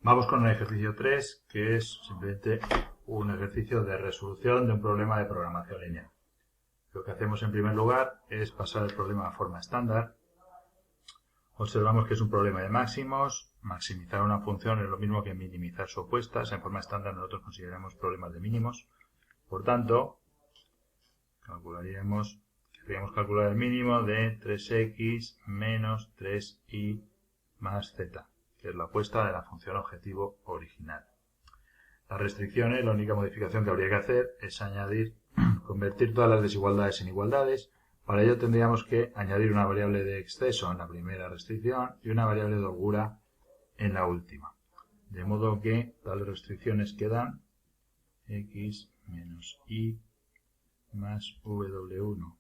Vamos con el ejercicio 3, que es simplemente un ejercicio de resolución de un problema de programación lineal. Lo que hacemos en primer lugar es pasar el problema a forma estándar. Observamos que es un problema de máximos. Maximizar una función es lo mismo que minimizar su opuesta. En forma estándar nosotros consideramos problemas de mínimos. Por tanto, querríamos calcular el mínimo de 3x menos 3y más z, que es la opuesta de la función objetivo original. Las restricciones, la única modificación que habría que hacer es convertir todas las desigualdades en igualdades. Para ello tendríamos que añadir una variable de exceso en la primera restricción y una variable de holgura en la última. De modo que tales restricciones quedan x menos y más w1,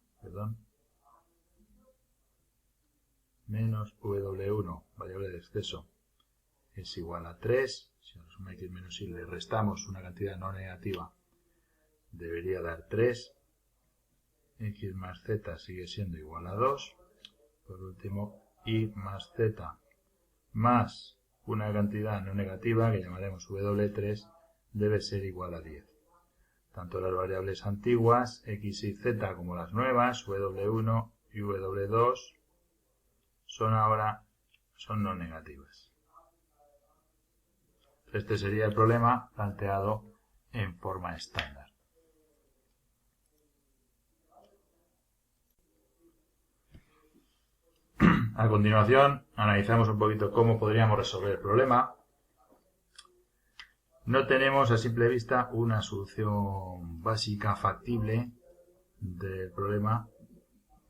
menos w1, variable de exceso, es igual a 3. Si a la suma x menos y le restamos una cantidad no negativa, debería dar 3. X más z sigue siendo igual a 2. Por último, y más z más una cantidad no negativa que llamaremos w3 debe ser igual a 10. Tanto las variables antiguas, x y z, como las nuevas, w1 y w2, son no negativas. Este sería el problema planteado en forma estándar. A continuación, analizamos un poquito cómo podríamos resolver el problema. No tenemos a simple vista una solución básica factible del problema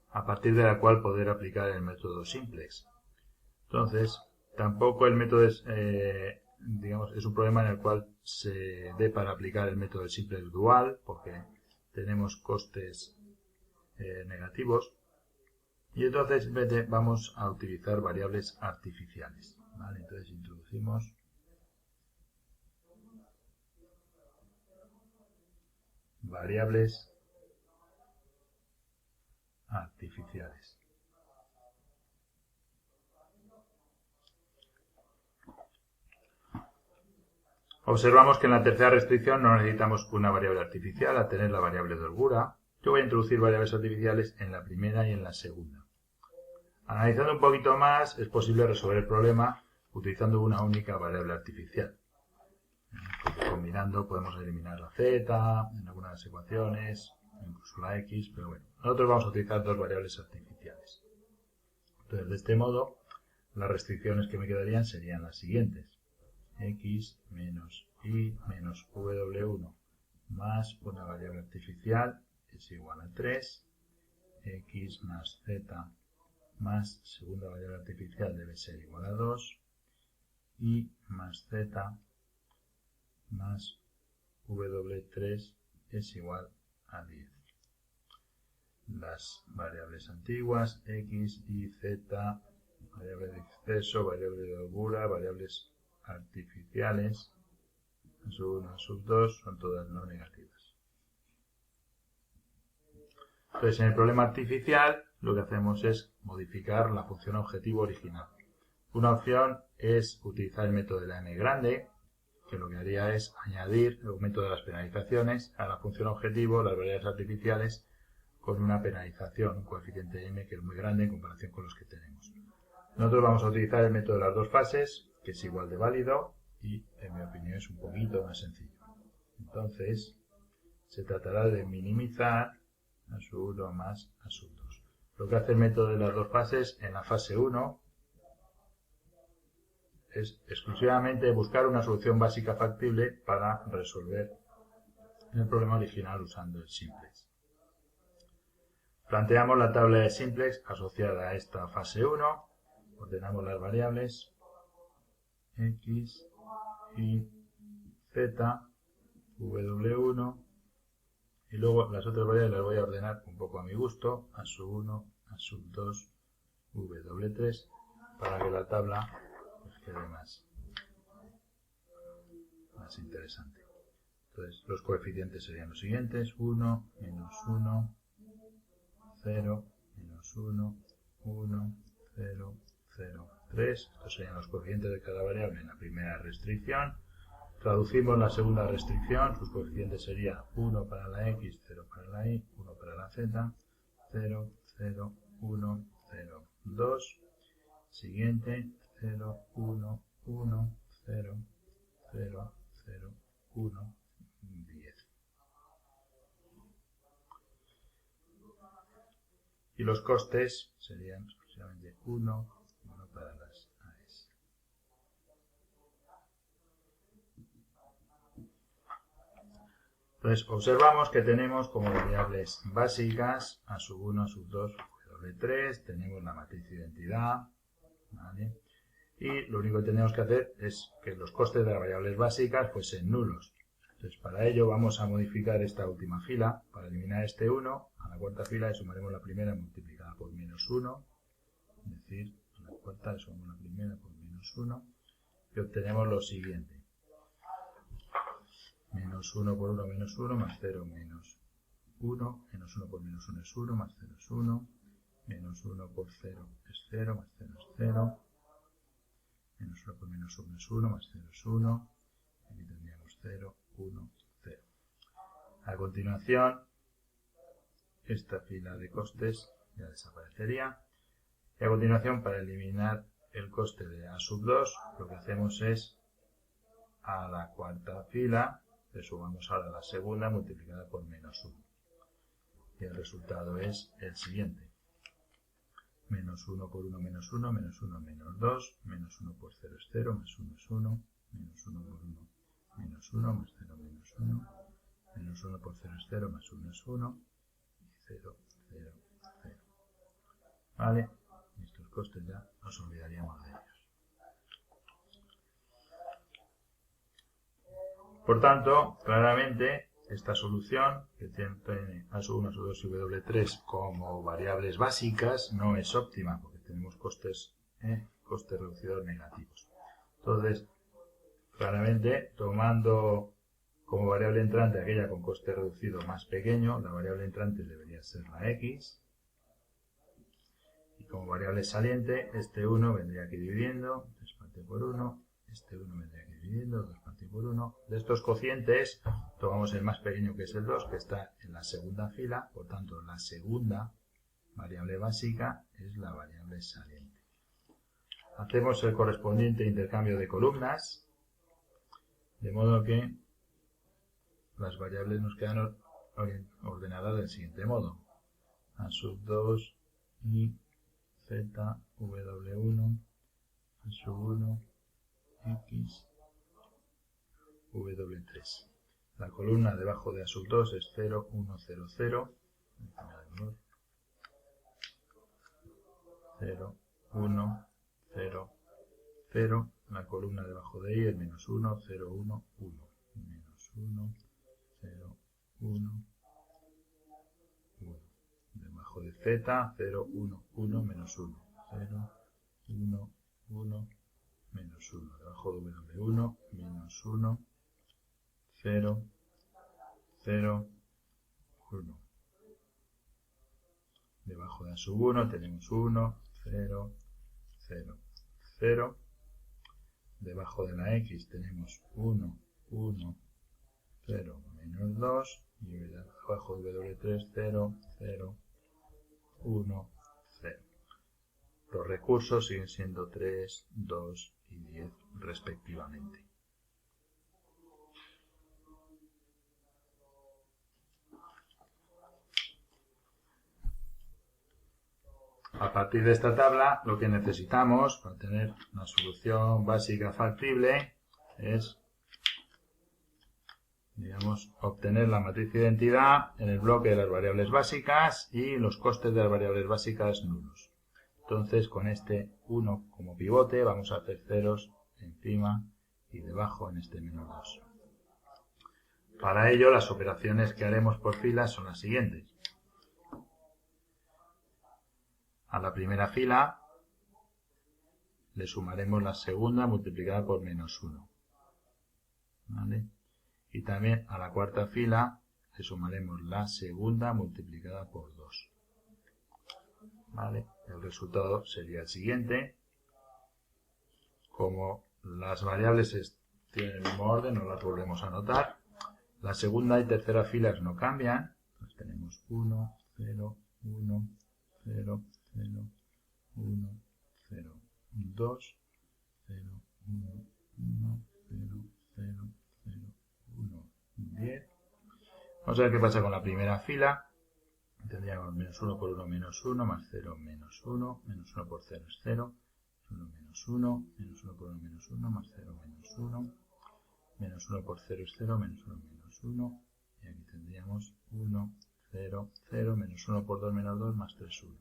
a partir de la cual poder aplicar el método simplex. Entonces, tampoco el método es un problema en el cual se dé para aplicar el método simplex dual, porque tenemos costes negativos. Y entonces simplemente vamos a utilizar variables artificiales. ¿Vale? Entonces introducimos variables artificiales. Observamos que en la tercera restricción no necesitamos una variable artificial a tener la variable de holgura. Yo voy a introducir variables artificiales en la primera y en la segunda. Analizando un poquito más, es posible resolver el problema utilizando una única variable artificial. Porque combinando podemos eliminar la z en algunas ecuaciones, incluso la x, pero bueno, nosotros vamos a utilizar dos variables artificiales. Entonces, de este modo, las restricciones que me quedarían serían las siguientes. X menos y menos w1 más una variable artificial es igual a 3. X más z más segunda variable artificial debe ser igual a 2. Y más z más w3 es igual a 10. Las variables antiguas, x y z, variable de exceso, variable de holgura, variables artificiales, sub 1, sub 2, son todas no negativas. Entonces, en el problema artificial, lo que hacemos es modificar la función objetivo original. Una opción es utilizar el método de la n grande, que lo que haría es añadir el aumento de las penalizaciones a la función objetivo, las variables artificiales, con una penalización, un coeficiente m que es muy grande en comparación con los que tenemos. Nosotros vamos a utilizar el método de las dos fases, que es igual de válido y, en mi opinión, es un poquito más sencillo. Entonces, se tratará de minimizar a sub 1 más a sub 2. Lo que hace el método de las dos fases en la fase 1 es exclusivamente buscar una solución básica factible para resolver el problema original usando el simplex. Planteamos la tabla de simplex asociada a esta fase 1, ordenamos las variables x, y, z, w1 y luego las otras variables las voy a ordenar un poco a mi gusto, a sub 1, a sub 2, w3, para que la tabla pues quede más interesante. Entonces los coeficientes serían los siguientes: 1, menos 1, 0, menos 1, 1, 0, 0, 3. Estos serían los coeficientes de cada variable en la primera restricción. Traducimos la segunda restricción, sus coeficientes serían 1 para la x, 0 para la y, 1 para la z, 0, 0, 1, 0, 2. Siguiente, 0, 1, 1, 0, 0, 0, 1, 10. Y los costes serían exclusivamente 1 para las AES. Entonces, observamos que tenemos como variables básicas a sub 1, a sub 2, W3, tenemos la matriz de identidad, ¿vale? Y lo único que tenemos que hacer es que los costes de las variables básicas fuesen nulos. Entonces, para ello vamos a modificar esta última fila. Para eliminar este 1, a la cuarta fila le sumaremos la primera multiplicada por menos 1. Es decir, a la cuarta le sumamos la primera por menos 1. Y obtenemos lo siguiente. Menos 1 por 1 menos 1, más 0 menos 1. Menos 1 por menos 1 es 1, más 0 es 1. Menos 1 por 0 es 0, más 0 es 0. Menos 1 por menos 1 es 1, más 0 es 1. Aquí tendríamos 0, 1, 0. A continuación, esta fila de costes ya desaparecería. Y a continuación, para eliminar el coste de A sub 2, lo que hacemos es a la cuarta fila le sumamos ahora la segunda multiplicada por menos 1. Y el resultado es el siguiente. Menos 1 por 1 menos 1, menos 1 menos 2, menos 1 por 0 es 0, más 1 es 1, menos 1 por 1 menos 1, más 0 menos 1, menos 1 por 0 es 0, más 1 es 1, y 0, 0, 0. ¿Vale? Y estos costes ya nos olvidaríamos de ellos. Por tanto, claramente, esta solución, que tiene A sub 1, A sub 2 y W3 como variables básicas, no es óptima, porque tenemos costes reducidos negativos. Entonces, claramente, tomando como variable entrante aquella con coste reducido más pequeño, la variable entrante debería ser la x. Y como variable saliente, este 1 vendría aquí dividiendo, 3 parte por 1, este 1 vendría aquí dividiendo, 2 parte por 1. De estos cocientes, tomamos el más pequeño, que es el 2, que está en la segunda fila, por tanto, la segunda variable básica es la variable saliente. Hacemos el correspondiente intercambio de columnas, de modo que las variables nos quedan ordenadas del siguiente modo. A sub 2 y z, w1, a sub 1, x, w3. La columna debajo de A sub 2 es 0, 1, 0, 0. 0, 1, 0, 0. La columna debajo de I es menos 1, 0, 1, 1. Menos 1, 0, 1, 1. Debajo de Z, 0, 1, 1, menos 1. 0, 1, 1, menos 1. Debajo de W1, menos 1, 0, 0, 1. Debajo de A sub 1 tenemos 1, 0, 0, 0. Debajo de la X tenemos 1, 1, 0, menos 2. Y debajo de W3, 0, 0, 1, 0. Los recursos siguen siendo 3, 2 y 10 respectivamente. A partir de esta tabla, lo que necesitamos para tener una solución básica factible es, digamos, obtener la matriz de identidad en el bloque de las variables básicas y los costes de las variables básicas nulos. Entonces, con este 1 como pivote, vamos a hacer ceros encima y debajo en este menos 2. Para ello, las operaciones que haremos por filas son las siguientes. A la primera fila le sumaremos la segunda multiplicada por menos 1. ¿Vale? Y también a la cuarta fila le sumaremos la segunda multiplicada por 2. ¿Vale? El resultado sería el siguiente. como las variables tienen el mismo orden, no las volvemos a anotar. La segunda y tercera filas no cambian. Entonces tenemos 1, 0, 1, 0, 0, 1, 0, 2, 0, 1, 1, 0, 0, 0, 1, 10. Vamos a ver qué pasa con la primera fila. Tendríamos menos 1 por 1 menos 1, más 0 menos 1, menos 1 por 0 es 0, 1 menos 1, menos 1 por 1 menos 1, más 0 menos 1, menos 1 por 0 es 0, menos 1 menos 1, y aquí tendríamos 1, 0, 0, menos 1 por 2 menos 2, más 3, 1.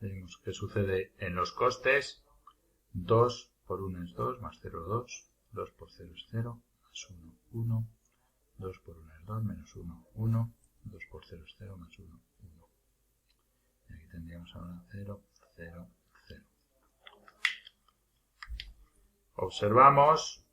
Vemos que sucede en los costes. 2 por 1 es 2, más 0, 2, 2 por 0 es 0, más 1, 1, 2 por 1 es 2, menos 1, 1, 2 por 0 es 0, más 1, 1. Y aquí tendríamos ahora 0, 0, 0. Observamos,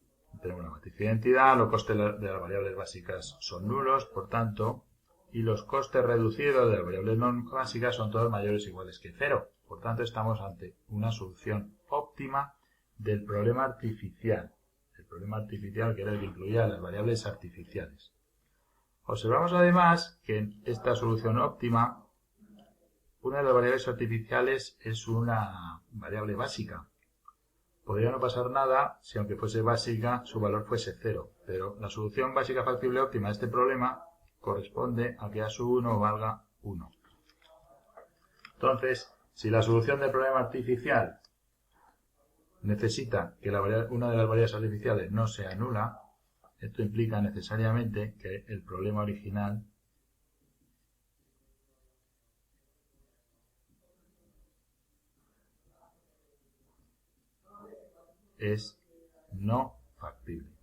tenemos una matriz de identidad, los costes de las variables básicas son nulos, por tanto, y los costes reducidos de las variables no básicas son todos mayores o iguales que 0. Por tanto, estamos ante una solución óptima del problema artificial. El problema artificial que era el que incluía las variables artificiales. Observamos además que en esta solución óptima, una de las variables artificiales es una variable básica. Podría no pasar nada si, aunque fuese básica, su valor fuese 0. Pero la solución básica factible óptima de este problema corresponde a que a sub 1 valga 1. Entonces, si la solución del problema artificial necesita que una de las variables artificiales no sea nula, esto implica necesariamente que el problema original es no factible.